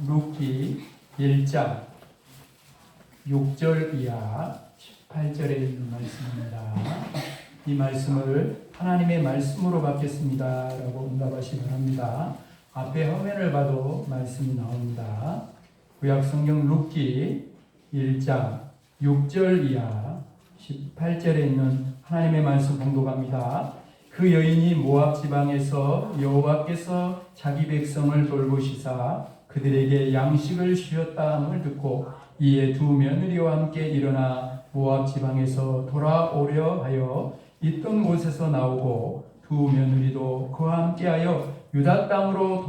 룻기 1장 6절 이하 18절에 있는 말씀입니다. 이 말씀을 하나님의 말씀으로 받겠습니다 라고 응답하시기 바랍니다. 앞에 화면을 봐도 말씀이 나옵니다. 구약성경 룻기 1장 6절 이하 18절에 있는 하나님의 말씀 봉독합니다. 그 여인이 모압 지방에서 여호와께서 자기 백성을 돌보시사 그들에게 양식을 주셨다함을 듣고 이에 두 며느리와 함께 일어나 모압 지방에서 돌아오려 하여 있던 곳에서 나오고 두 며느리도 그와 함께하여 유다 땅으로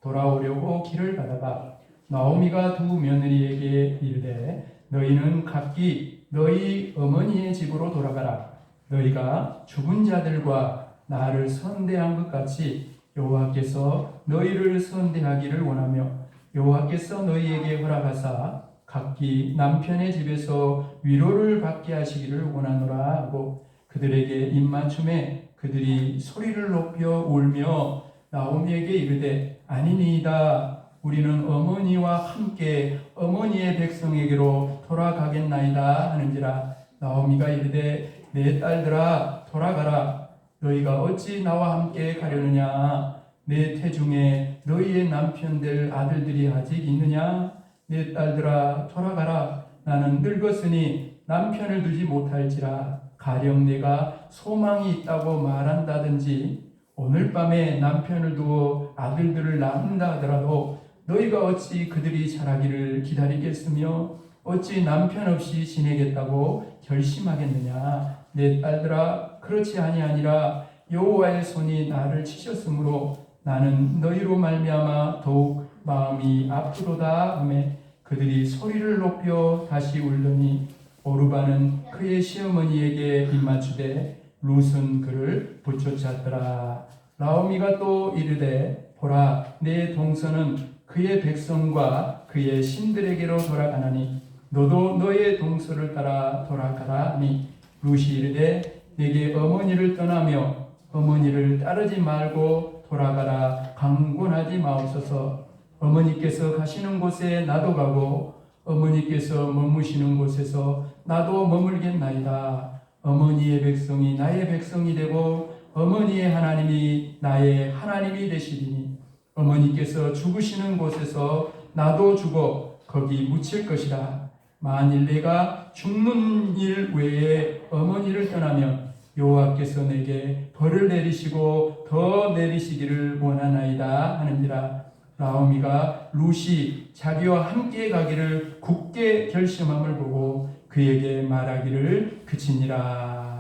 돌아오려고 길을 가다가 나오미가 두 며느리에게 이르되 너희는 각기 너희 어머니의 집으로 돌아가라. 너희가 죽은 자들과 나를 선대한 것 같이 여호와께서 너희를 선대하기를 원하며 여호와께서 너희에게 허락하사 각기 남편의 집에서 위로를 받게 하시기를 원하노라 하고 그들에게 입맞춤에 그들이 소리를 높여 울며 나오미에게 이르되 아니니이다. 우리는 어머니와 함께 어머니의 백성에게로 돌아가겠나이다 하는지라. 나오미가 이르되 내 딸들아 돌아가라. 너희가 어찌 나와 함께 가려느냐. 내 태중에 너희의 남편들 아들들이 아직 있느냐. 내 딸들아 돌아가라. 나는 늙었으니 남편을 두지 못할지라. 가령 내가 소망이 있다고 말한다든지 오늘 밤에 남편을 두어 아들들을 낳는다 하더라도 너희가 어찌 그들이 자라기를 기다리겠으며 어찌 남편 없이 지내겠다고 결심하겠느냐. 내 딸들아 그렇지 아니하니라. 여호와의 손이 나를 치셨으므로 나는 너희로 말미암아 더욱 마음이 아프도다 하며 그들이 소리를 높여 다시 울더니 오르바는 그의 시어머니에게 입맞추되 룻은 그를 붙여찾더라. 나오미가 또 이르되 보라 내 동서는 그의 백성과 그의 신들에게로 돌아가나니 너도 너의 동서를 따라 돌아가라 하니 룻이 이르되 내게 어머니를 떠나며 어머니를 따르지 말고 돌아가라 강권하지 마옵소서. 어머니께서 가시는 곳에 나도 가고 어머니께서 머무시는 곳에서 나도 머물겠나이다. 어머니의 백성이 나의 백성이 되고 어머니의 하나님이 나의 하나님이 되시리니 어머니께서 죽으시는 곳에서 나도 죽어 거기 묻힐 것이라. 만일 내가 죽는 일 외에 어머니를 떠나면 여호와께서 내게 벌을 내리시고 더 내리시기를 원하나이다 하는지라. 나오미가 룻이 자기와 함께 가기를 굳게 결심함을 보고 그에게 말하기를 그치니라.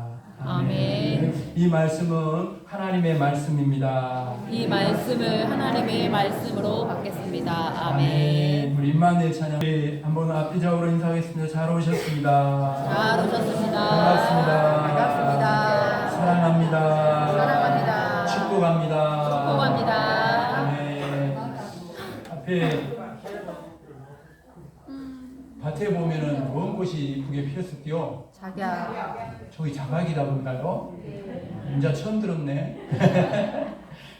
아멘. 이 말씀은 하나님의 말씀입니다. 이 말씀을 하나님의 말씀으로 받겠습니다. 아멘. 우리 임마누엘 찬양 한번 앞뒤적으로 인사하겠습니다. 잘 오셨습니다. 잘 오셨습니다. 반갑습니다. 반갑습니다. 사랑합니다. 사랑합니다. 축복합니다. 축복합니다. 아멘. 앞에 밭에 보면은 먼 곳이 이쁘게 피었을게요. 자기야. 저기 자각이다 본가요? 진짜 처음 들었네.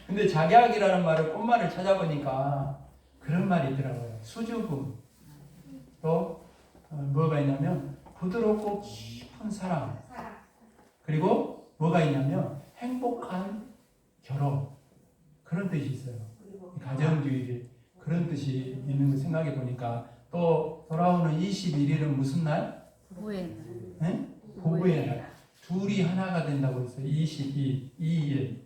근데 자각이라는 말을 꽃말을 찾아보니까 그런 말이 있더라고요. 수줍음. 또 뭐가 있냐면 부드럽고 깊은 사랑. 그리고 뭐가 있냐면 행복한 결혼. 그런 뜻이 있어요. 가정주의 그런 뜻이 있는 걸 생각해 보니까 또 돌아오는 21일은 무슨 날? 부부의 네? 부부의 날. 둘이 하나가 된다고 했어요. 2일.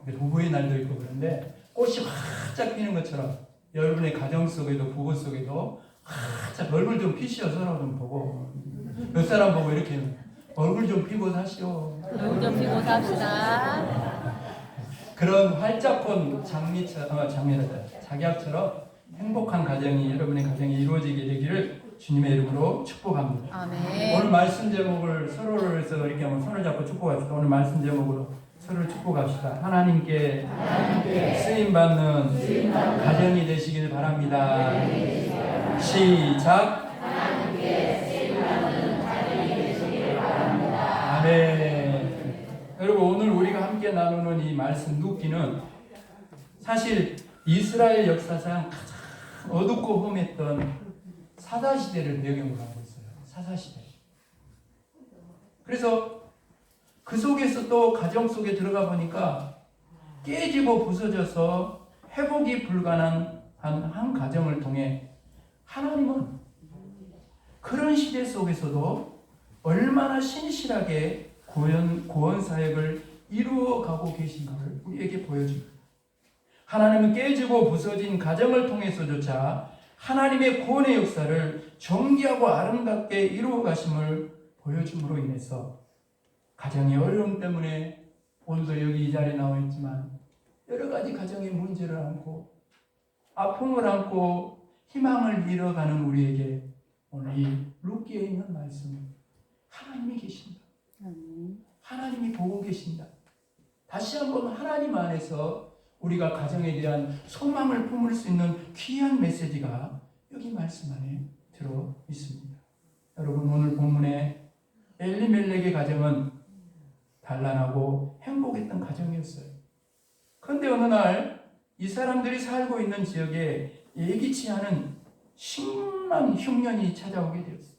부부의 날도 있고 그런데 꽃이 활짝 피는 것처럼 여러분의 가정 속에도 부부 속에도 활짝 얼굴 좀 피시오. 서로 좀 보고. 몇 사람 보고 이렇게 얼굴 좀 피고 사시오. 얼굴 좀 피고 삽시다. 그런 활짝 본 작약처럼 행복한 가정이 여러분의 가정이 이루어지게 되기를 주님의 이름으로 축복합니다. 아멘. 오늘 말씀 제목을 서로를 해서 이렇게 한번 손을 잡고 축복합시다. 오늘 말씀 제목으로 서로를 축복합시다. 하나님께 쓰임받는 가정이 되시길 바랍니다. 시작. 하나님께 쓰임받는 가정이 되시길 바랍니다. 아멘. 여러분 오늘 우리가 함께 나누는 이 말씀 룻기는 사실 이스라엘 역사상 어둡고 험했던 사사시대를 배경으로 하고 있어요. 사사시대. 그래서 그 속에서 또 가정 속에 들어가 보니까 깨지고 부서져서 회복이 불가능한 한 가정을 통해 하나님은 그런 시대 속에서도 얼마나 신실하게 구원 사역을 이루어가고 계신가를 우리에게 보여줍니다. 하나님은 깨지고 부서진 가정을 통해서조차 하나님의 구원의 역사를 정기하고 아름답게 이루어 가심을 보여줌으로 인해서 가정의 어려움 때문에 오늘도 여기 이 자리에 나와 있지만 여러 가지 가정의 문제를 안고 아픔을 안고 희망을 잃어가는 우리에게 오늘 이 룻기에 있는 말씀, 하나님이 계신다. 하나님이 보고 계신다. 다시 한번 하나님 안에서 우리가 가정에 대한 소망을 품을 수 있는 귀한 메시지가 여기 말씀 안에 들어 있습니다. 여러분, 오늘 본문에 엘리멜렉의 가정은 단란하고 행복했던 가정이었어요. 그런데 어느 날 이 사람들이 살고 있는 지역에 예기치 않은 심한 흉년이 찾아오게 되었어요.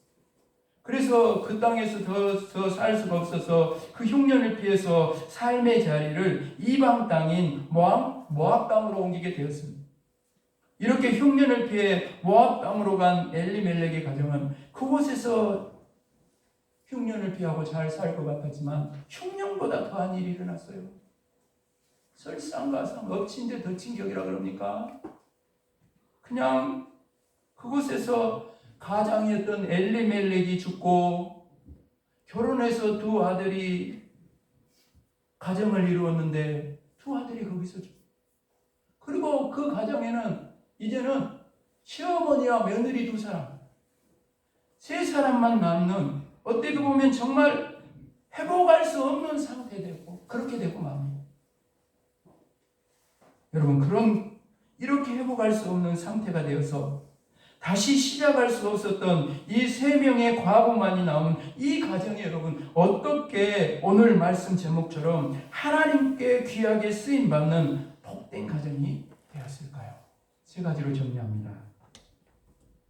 그래서 그 땅에서 더 살 수가 없어서 그 흉년을 피해서 삶의 자리를 이방 땅인 모압 땅으로 옮기게 되었습니다. 이렇게 흉년을 피해 모압 땅으로 간 엘리멜렉의 가정은 그곳에서 흉년을 피하고 잘 살 것 같았지만 흉년보다 더한 일이 일어났어요. 설상가상, 엎친 데 덮친 격이라 그럽니까? 그냥 그곳에서 가장이었던 엘리멜렉이 죽고 결혼해서 두 아들이 가정을 이루었는데 두 아들이 거기서 죽고, 그리고 그 가정에는 이제는 시어머니와 며느리 두 사람, 세 사람만 남는, 어떻게 보면 정말 회복할 수 없는 상태 되고 그렇게 되고 맙니다. 여러분, 이렇게 회복할 수 없는 상태가 되어서 다시 시작할 수 없었던 이 세 명의 과부만이 나온 이 가정이 여러분 어떻게 오늘 말씀 제목처럼 하나님께 귀하게 쓰임받는 복된 가정이 되었을까요? 세 가지로 정리합니다.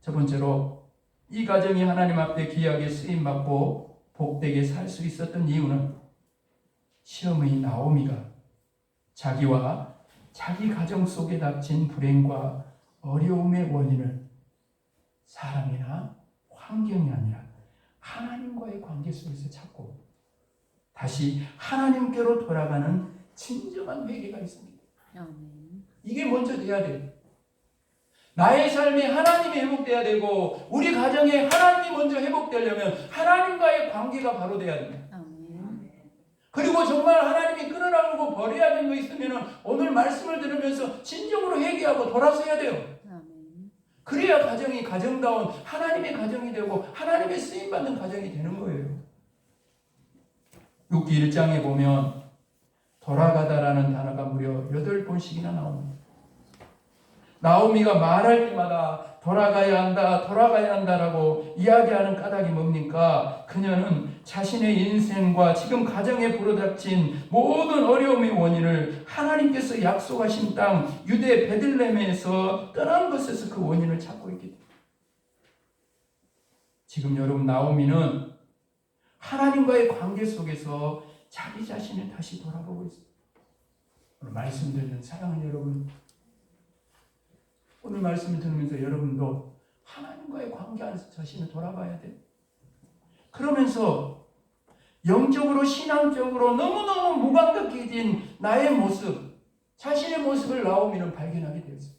첫 번째로, 이 가정이 하나님 앞에 귀하게 쓰임받고 복되게 살 수 있었던 이유는 시어머니 나오미가 자기와 자기 가정 속에 닥친 불행과 어려움의 원인을 사람이나 환경이 아니라 하나님과의 관계 속에서 찾고 다시 하나님께로 돌아가는 진정한 회개가 있습니다. 이게 먼저 돼야 돼요. 나의 삶이 하나님이 회복돼야 되고 우리 가정에 하나님이 먼저 회복되려면 하나님과의 관계가 바로 돼야 됩니다. 그리고 정말 하나님이 끊어나가고 버려야 되는 거 있으면 오늘 말씀을 들으면서 진정으로 회개하고 돌아서야 돼요. 그래야 가정이 가정다운 하나님의 가정이 되고 하나님의 쓰임받는 가정이 되는 거예요. 룻기 1장에 보면 돌아가다라는 단어가 무려 8번씩이나 나옵니다. 나오미가 말할 때마다 돌아가야 한다라고 이야기하는 까닭이 뭡니까? 그녀는 자신의 인생과 지금 가정에 불어닥친 모든 어려움의 원인을 하나님께서 약속하신 땅 유대 베들레헴에서 떠난 것에서 그 원인을 찾고 있기 때문에 지금 여러분 나오미는 하나님과의 관계 속에서 자기 자신을 다시 돌아보고 있습니다. 오늘 말씀 듣는 사랑하는 여러분, 오늘 말씀을 들으면서 여러분도 하나님과의 관계 안에서 자신을 돌아봐야 돼요. 그러면서 영적으로 신앙적으로 너무너무 무감각해진 나의 모습, 자신의 모습을 나오미는 발견하게 되었어요.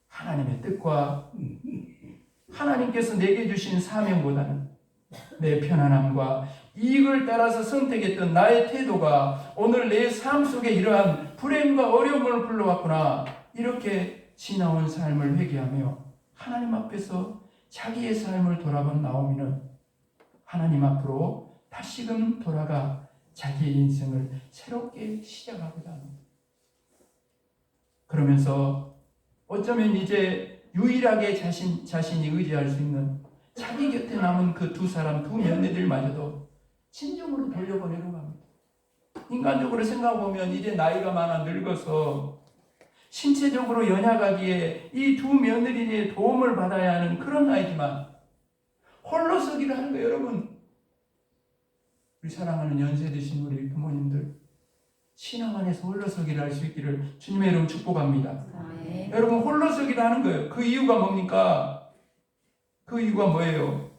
하나님의 뜻과 하나님께서 내게 주신 사명보다는 내 편안함과 이익을 따라서 선택했던 나의 태도가 오늘 내 삶 속에 이러한 불행과 어려움을 불러왔구나, 이렇게 지나온 삶을 회개하며 하나님 앞에서 자기의 삶을 돌아본 나오미는 하나님 앞으로 다시금 돌아가 자기의 인생을 새롭게 시작하고자 합니다. 그러면서 어쩌면 이제 유일하게 자신이 의지할 수 있는 자기 곁에 남은 그 두 며느리들마저도 진정으로 돌려보내려고 합니다. 인간적으로 생각해보면 이제 나이가 많아 늙어서 신체적으로 연약하기에 이 두 며느리의 도움을 받아야 하는 그런 아이지만 홀로 서기를 하는 거예요. 여러분, 우리 사랑하는 연세 드신 우리 부모님들, 신앙 안에서 홀로 서기를 할 수 있기를 주님의 이름 축복합니다. 아멘. 여러분, 홀로 서기를 하는 거예요. 그 이유가 뭡니까? 그 이유가 뭐예요?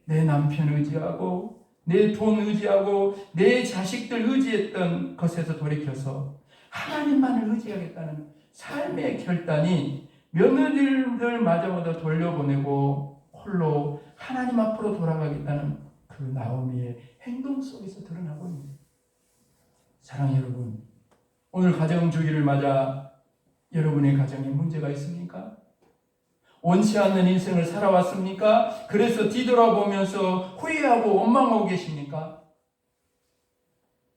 내 남편 의지하고 내 돈 의지하고 내 자식들 의지했던 것에서 돌이켜서 하나님만을 의지하겠다는 삶의 결단이 며느리들마저마저 돌려보내고 홀로 하나님 앞으로 돌아가겠다는 그 나오미의 행동 속에서 드러나고 있는 거예요. 사랑하는 여러분, 오늘 가정주기를 맞아 여러분의 가정에 문제가 있습니까? 원치 않는 인생을 살아왔습니까? 그래서 뒤돌아보면서 후회하고 원망하고 계십니까?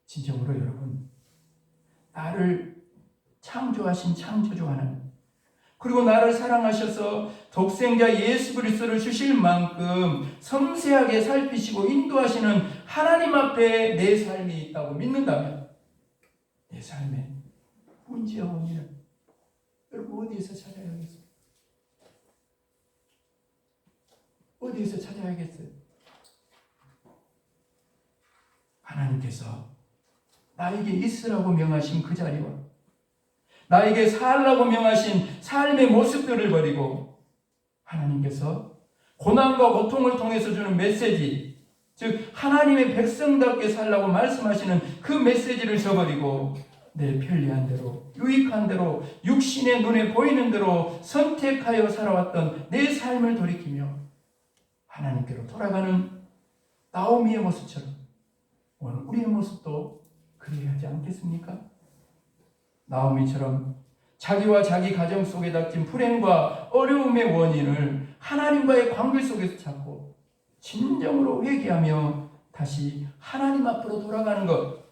진정으로 여러분, 나를 창조하신 창조주 하나님, 그리고 나를 사랑하셔서 독생자 예수 그리스도를 주실 만큼 섬세하게 살피시고 인도하시는 하나님 앞에 내 삶이 있다고 믿는다면 내 삶의 문제와 원인을 여러분 어디에서 찾아야겠어요? 어디에서 찾아야겠어요? 하나님께서 나에게 있으라고 명하신 그 자리와 나에게 살라고 명하신 삶의 모습들을 버리고 하나님께서 고난과 고통을 통해서 주는 메시지, 즉 하나님의 백성답게 살라고 말씀하시는 그 메시지를 저버리고 내 편리한 대로, 유익한 대로, 육신의 눈에 보이는 대로 선택하여 살아왔던 내 삶을 돌이키며 하나님께로 돌아가는 나오미의 모습처럼 오늘 우리의 모습도 그래야 하지 않겠습니까? 나오미처럼 자기와 자기 가정 속에 닥친 불행과 어려움의 원인을 하나님과의 관계 속에서 찾고 진정으로 회개하며 다시 하나님 앞으로 돌아가는 것,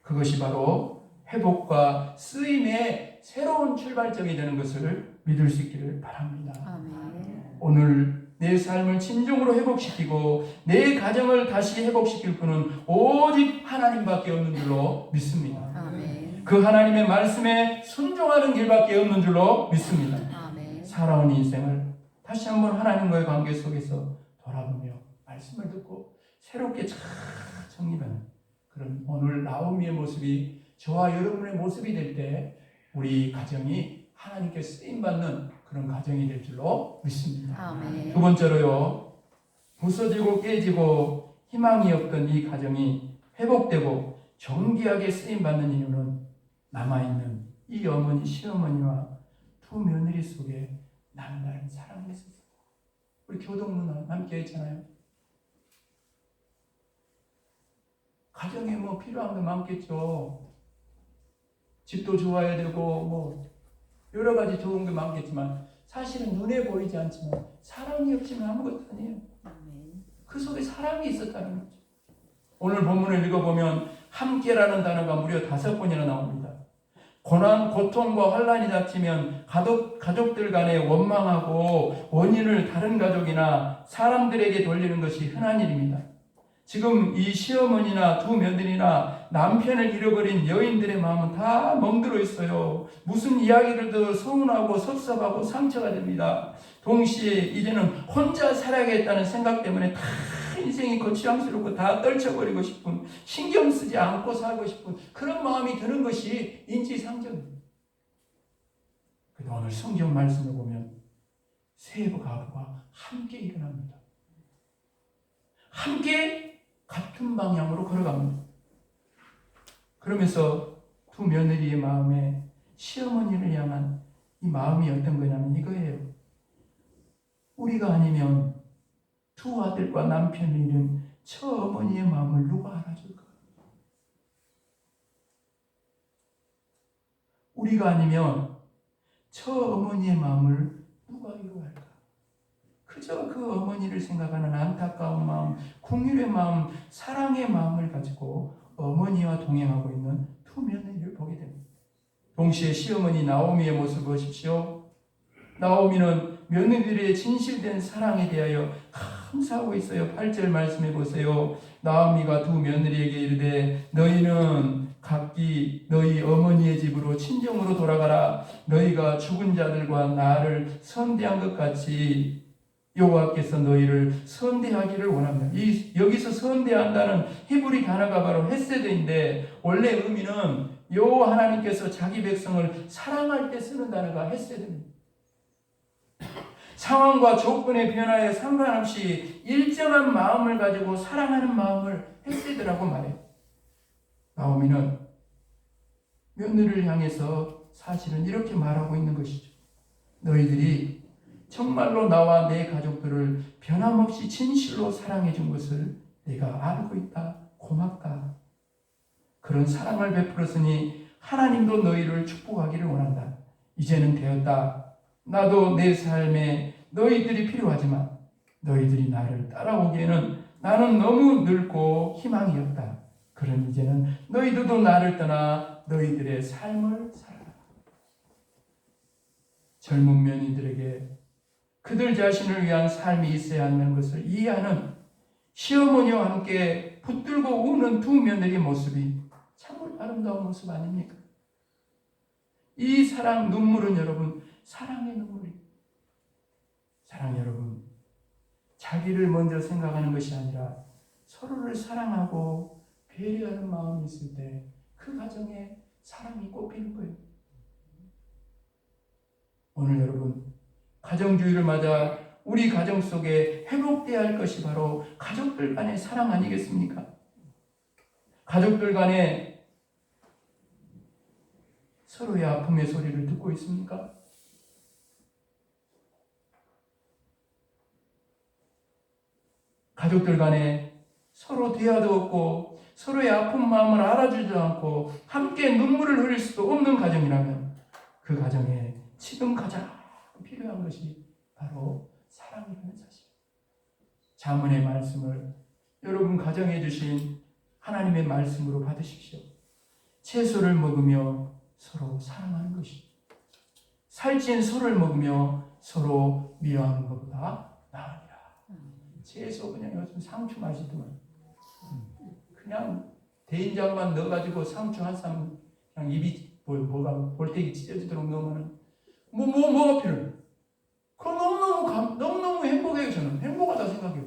그것이 바로 회복과 쓰임의 새로운 출발점이 되는 것을 믿을 수 있기를 바랍니다. 아멘. 오늘 내 삶을 진정으로 회복시키고 내 가정을 다시 회복시킬 분은 오직 하나님밖에 없는 줄로 믿습니다. 아멘. 그 하나님의 말씀에 순종하는 길밖에 없는 줄로 믿습니다. 아멘. 살아온 인생을 다시 한번 하나님과의 관계 속에서 돌아보며 말씀을 듣고 새롭게 잘 정립하는 그런 오늘 나오미의 모습이 저와 여러분의 모습이 될 때 우리 가정이 하나님께 쓰임받는 그런 가정이 될 줄로 믿습니다. 아멘. 두 번째로요, 부서지고 깨지고 희망이 없던 이 가정이 회복되고 정기하게 쓰임받는 이유는 남아있는 이 어머니, 시어머니와 두 며느리 속에 남다른 사랑이 있었어요. 우리 교동 누나 함께 했잖아요. 가정에 뭐 필요한 게 많겠죠. 집도 좋아야 되고 뭐 여러 가지 좋은 게 많겠지만 사실은 눈에 보이지 않지만 사랑이 없으면 아무것도 아니에요. 아멘. 그 속에 사랑이 있었다는 거죠. 오늘 본문을 읽어보면 함께라는 단어가 무려 5번이나 나옵니다. 고난, 고통과 환난이 닥치면 가족들 간에 원망하고 원인을 다른 가족이나 사람들에게 돌리는 것이 흔한 일입니다. 지금 이 시어머니나 두 며느리나 남편을 잃어버린 여인들의 마음은 다 멍들어 있어요. 무슨 이야기를 들어도 서운하고 섭섭하고 상처가 됩니다. 동시에 이제는 혼자 살아야겠다는 생각 때문에 다 인생이 거추장스럽고 다 떨쳐버리고 싶은, 신경 쓰지 않고 살고 싶은 그런 마음이 드는 것이 인지상정입니다. 그런데 오늘 성경 말씀을 보면 세 가부가 함께 일어납니다. 함께 같은 방향으로 걸어갑니다. 그러면서 두 며느리의 마음에 시어머니를 향한 이 마음이 어떤 거냐면 이거예요. 우리가 아니면 두 아들과 남편을 잃은 저 어머니의 마음을 누가 알아줄까? 우리가 아니면 저 어머니의 마음을 누가 이루할까? 그저 그 어머니를 생각하는 안타까운 마음, 긍휼의 마음, 사랑의 마음을 가지고 어머니와 동행하고 있는 두 며느리를 보게 됩니다. 동시에 시어머니 나오미의 모습을 보십시오. 나오미는 며느리들의 진실된 사랑에 대하여 감사하고 있어요. 8절 말씀해 보세요. 나오미가 두 며느리에게 이르되 너희는 각기 너희 어머니의 집으로 친정으로 돌아가라. 너희가 죽은 자들과 나를 선대한 것 같이 여호와께서 너희를 선대하기를 원합니다. 여기서 선대한다는 히브리 단어가 바로 헤세드인데 원래 의미는 여호와 하나님께서 자기 백성을 사랑할 때 쓰는 단어가 헤세드입니다. 상황과 조건의 변화에 상관없이 일정한 마음을 가지고 사랑하는 마음을 헤세드라고 말해요. 나오미는 며느리를 향해서 사실은 이렇게 말하고 있는 것이죠. 너희들이 정말로 나와 내 가족들을 변함없이 진실로 사랑해 준 것을 내가 알고 있다. 고맙다. 그런 사랑을 베풀었으니 하나님도 너희를 축복하기를 원한다. 이제는 되었다. 나도 내 삶에 너희들이 필요하지만 너희들이 나를 따라오기에는 나는 너무 늙고 희망이 없다. 그런 이제는 너희들도 나를 떠나 너희들의 삶을 살아라. 젊은 며느리들에게 그들 자신을 위한 삶이 있어야 한다는 것을 이해하는 시어머니와 함께 붙들고 우는 두 며느리의 모습이 참으로 아름다운 모습 아닙니까? 이 사랑 눈물은 여러분 사랑의 눈물이. 사랑 여러분, 자기를 먼저 생각하는 것이 아니라 서로를 사랑하고 배려하는 마음이 있을 때 그 가정에 사랑이 꽃피는 거예요. 오늘 여러분 가정주의를 맞아 우리 가정 속에 회복되어야 할 것이 바로 가족들 간의 사랑 아니겠습니까? 가족들 간에 서로의 아픔의 소리를 듣고 있습니까? 가족들 간에 서로 대화도 없고 서로의 아픈 마음을 알아주지도 않고 함께 눈물을 흘릴 수도 없는 가정이라면 그 가정에 지금 가장 필요한 것이 바로 사랑이라는 사실. 잠언의 말씀을 여러분 가정에 주신 하나님의 말씀으로 받으십시오. 채소를 먹으며 서로 사랑하는 것이 살찐 소를 먹으며 서로 미워하는 것보다 나으리라. 채소 그냥 요즘 상추 맛이더만 그냥 대인장만 넣어가지고 상추 한 쌈 그냥 입이 뭐가 볼때기 찢어지도록 넣으면 뭐가 필요해? 그럼 너무너무 행복해요. 저는 행복하다 생각해요.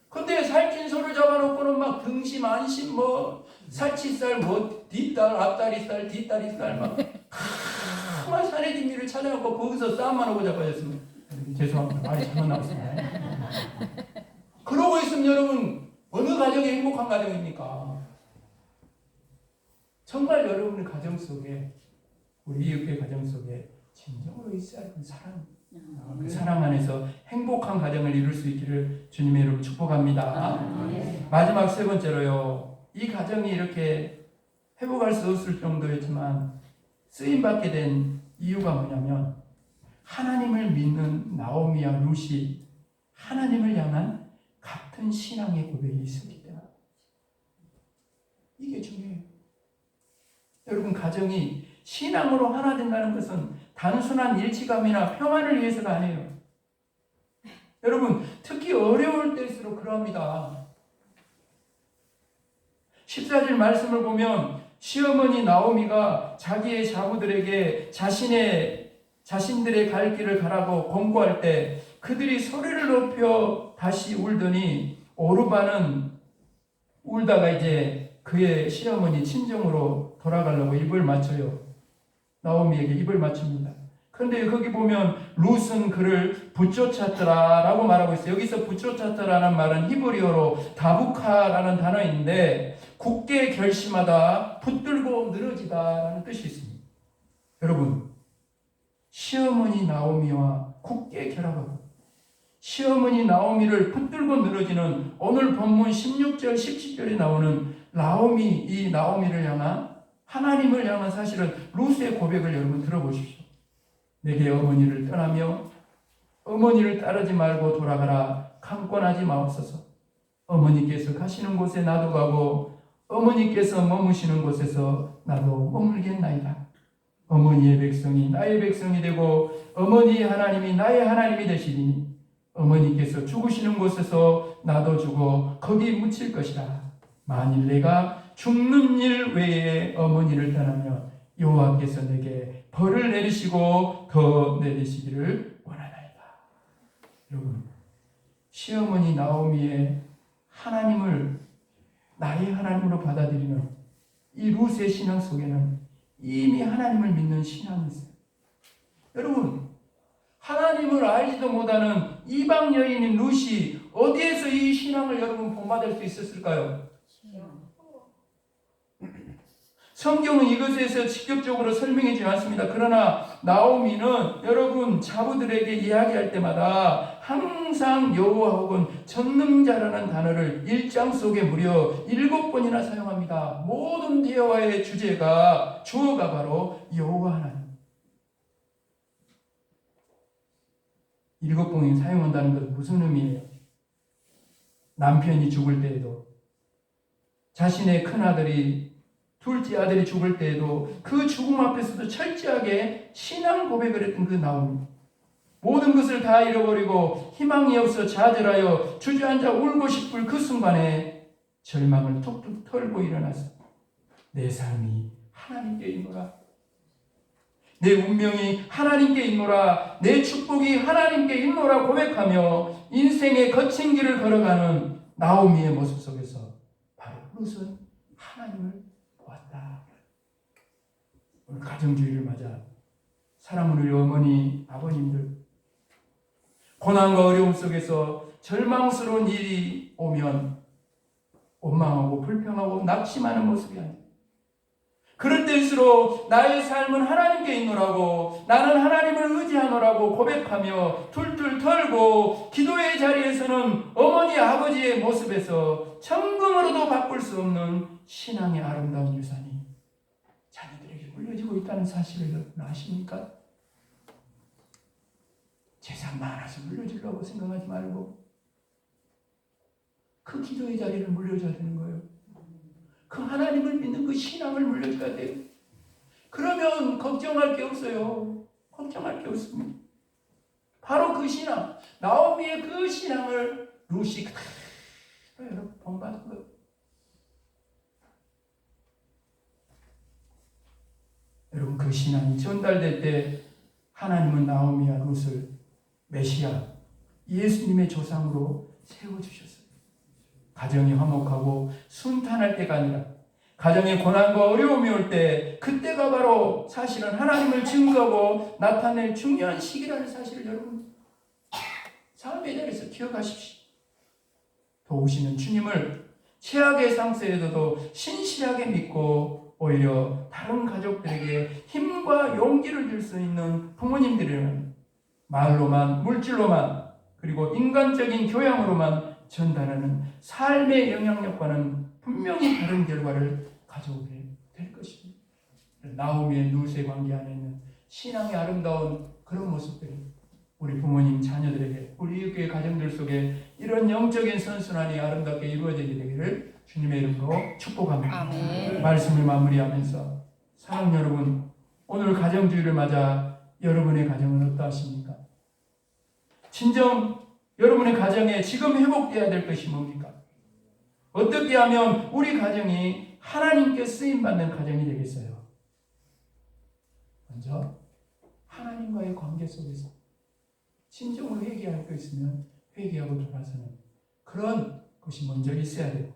근데 살찐 소를 잡아놓고는 막 등심, 안심, 살치살, 뒷달, 앞다리살, 뒷다리살 막 산의 진미를 찾아갖고 거기서 쌈만 하고 잡아졌습니다. 죄송합니다. 말이 잘못 나왔습니다. 그러고 있으면 여러분 어느 가정이 행복한 가정입니까? 정말 여러분의 가정 속에 우리 이웃의 가정 속에 진정으로 있어야 할 사랑, 그 사랑 안에서 행복한 가정을 이룰 수 있기를 주님의 이름으로 축복합니다. 마지막 세 번째로요. 이 가정이 이렇게 회복할 수 없을 정도였지만 쓰임받게 된 이유가 뭐냐면 하나님을 믿는 나오미와 룻이 하나님을 향한 같은 신앙의 고백이 있었기 때문에 이게 중요해요. 여러분 가정이 신앙으로 하나 된다는 것은 단순한 일치감이나 평안을 위해서가 아니에요. 여러분 특히 어려울 때일수록 그러합니다. 14절 말씀을 보면 시어머니 나오미가 자기의 자부들에게 자신들의 갈 길을 가라고 권고할 때 그들이 소리를 높여 다시 울더니 오르바는 울다가 이제 그의 시어머니 친정으로 돌아가려고 입을 맞춰요. 나오미에게 입을 맞춥니다. 그런데 거기 보면 룻은 그를 붙쫓았더라라고 말하고 있어요. 여기서 붙쫓았더라는 말은 히브리어로 다부카라는 단어인데 굳게 결심하다, 붙들고 늘어지다라는 뜻이 있습니다. 여러분, 시어머니 나오미와 굳게 결합하고 시어머니 나오미를 붙들고 늘어지는 오늘 본문 16절, 17절에 나오는 이 나오미를 향한 하나님을 향한 사실은 룻의 고백을 여러분 들어보십시오. 내게 어머니를 떠나며 어머니를 따르지 말고 돌아가라. 강권하지 마옵소서. 어머니께서 가시는 곳에 나도 가고 어머니께서 머무시는 곳에서 나도 머물겠나이다. 어머니의 백성이 나의 백성이 되고 어머니의 하나님이 나의 하나님이 되시리니 어머니께서 죽으시는 곳에서 나도 죽어 거기 묻힐 것이라. 만일 내가 죽는 일 외에 어머니를 떠나며 여호와께서 내게 벌을 내리시고 더 내리시기를 원하나이다. 여러분, 시어머니 나오미의 하나님을 나의 하나님으로 받아들이는 이 룻의 신앙 속에는 이미 하나님을 믿는 신앙이 있어요. 여러분, 하나님을 알지도 못하는 이방 여인인 룻이 어디에서 이 신앙을 여러분 본받을 수 있었을까요? 성경은 이것에서 직접적으로 설명하지 않습니다. 그러나 나오미는 여러분 자부들에게 이야기할 때마다 항상 여호와 혹은 전능자라는 단어를 1장 속에 무려 7번이나 사용합니다. 모든 대화의 주어가 바로 여호와 하나님. 7번이 사용한다는 것은 무슨 의미예요? 남편이 죽을 때에도, 자신의 큰아들이 둘째 아들이 죽을 때에도 그 죽음 앞에서도 철저하게 신앙 고백을 했던 그 나오미. 모든 것을 다 잃어버리고 희망이 없어 좌절하여 주저앉아 울고 싶을 그 순간에 절망을 툭툭 털고 일어나서 내 삶이 하나님께 있노라, 내 운명이 하나님께 있노라, 내 축복이 하나님께 있노라 고백하며 인생의 거친 길을 걸어가는 나오미의 모습 속에서 바로 룻은 하나님을 보았다. 오늘 가정주의를 맞아 사랑하는 우리 어머니, 아버님들, 고난과 어려움 속에서 절망스러운 일이 오면 원망하고 불평하고 낙심하는 모습이 아니에요. 그럴 때일수록 나의 삶은 하나님께 있노라고, 나는 하나님을 의지하노라고 고백하며 툴툴 털고 기도의 자리에서는 어머니 아버지의 모습에서 천금으로도 바꿀 수 없는 신앙의 아름다운 유산이 자녀들에게 물려지고 있다는 사실을 여러분 아십니까? 재산 많아서 물려주려고 생각하지 말고 그 기도의 자리를 물려줘야 되는 거예요. 그 하나님을 믿는 그 신앙을 물려줘야 돼요. 그러면 걱정할 게 없어요. 걱정할 게 없습니다. 바로 그 신앙, 나오미의 그 신앙을 룻이 여러분 본받은 거예요. 여러분, 그 신앙이 전달될 때 하나님은 나오미와 룻을 메시아, 예수님의 조상으로 세워주셨어요. 가정이 화목하고 순탄할 때가 아니라 가정에 고난과 어려움이 올 때, 그때가 바로 사실은 하나님을 증거하고 나타낼 중요한 시기라는 사실을 여러분 삶의 자리에서 기억하십시오. 도우시는 주님을 최악의 상태에서도 신실하게 믿고 오히려 다른 가족들에게 힘과 용기를 줄 수 있는 부모님들이라면 말로만, 물질로만, 그리고 인간적인 교양으로만 전달하는 삶의 영향력과는 분명히 다른 결과를 가져오게 될 것입니다. 나오미의 룻의 관계 안에 있는 신앙의 아름다운 그런 모습들이 우리 부모님, 자녀들에게, 우리 교회 가정들 속에 이런 영적인 선순환이 아름답게 이루어지게 되기를 주님의 이름으로 축복합니다. 아멘. 말씀을 마무리하면서 사랑 여러분, 오늘 가정주의를 맞아 여러분의 가정은 어떠하십니까? 진정 여러분의 가정에 지금 회복되어야 될 것이 뭡니까? 어떻게 하면 우리 가정이 하나님께 쓰임받는 가정이 되겠어요? 먼저 하나님과의 관계 속에서 진정으로 회개할 거 있으면 회개하고 돌아서는 그런 것이 먼저 있어야 되고,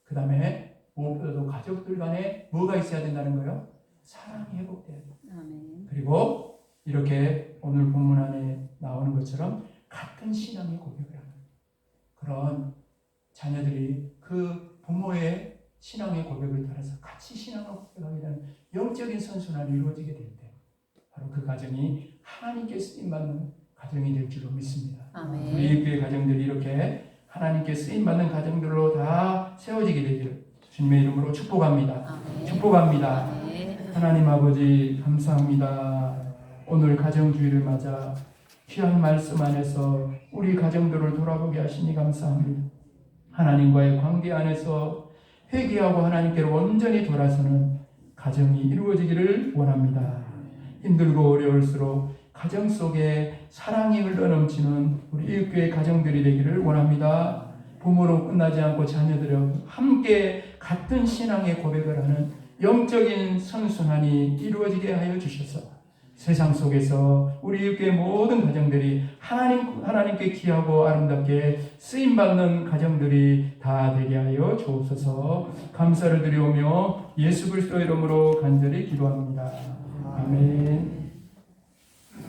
그 다음에 무엇보다도 가족들 간에 뭐가 있어야 된다는 거예요? 사랑이 회복돼야 돼요. 그리고 이렇게 오늘 본문 안에 나오는 것처럼 같은 신앙의 고백을 하는 그런 자녀들이 그 부모의 신앙의 고백을 따라서 같이 신앙을 고백하게 되는 영적인 선순환이 이루어지게 될 때 바로 그 가정이 하나님께 쓰임받는 가정이 될 줄로 믿습니다. 아멘. 우리 교회 가정들이 이렇게 하나님께 쓰임받는 가정들로 다 세워지게 되기를 주님의 이름으로 축복합니다. 아멘. 축복합니다. 아멘. 하나님 아버지 감사합니다. 오늘 가정주의를 맞아 귀한 말씀 안에서 우리 가정들을 돌아보게 하시니 감사합니다. 하나님과의 관계 안에서 회개하고 하나님께로 온전히 돌아서는 가정이 이루어지기를 원합니다. 힘들고 어려울수록 가정 속에 사랑이 흘러넘치는 우리 교회 가정들이 되기를 원합니다. 부모로 끝나지 않고 자녀들과 함께 같은 신앙의 고백을 하는 영적인 선순환이 이루어지게 하여 주셔서 세상 속에서 우리 교회 모든 가정들이 하나님께 귀하고 아름답게 쓰임받는 가정들이 다 되게 하여 주옵소서. 감사를 드리오며 예수 그리스도 이름으로 간절히 기도합니다. 아멘.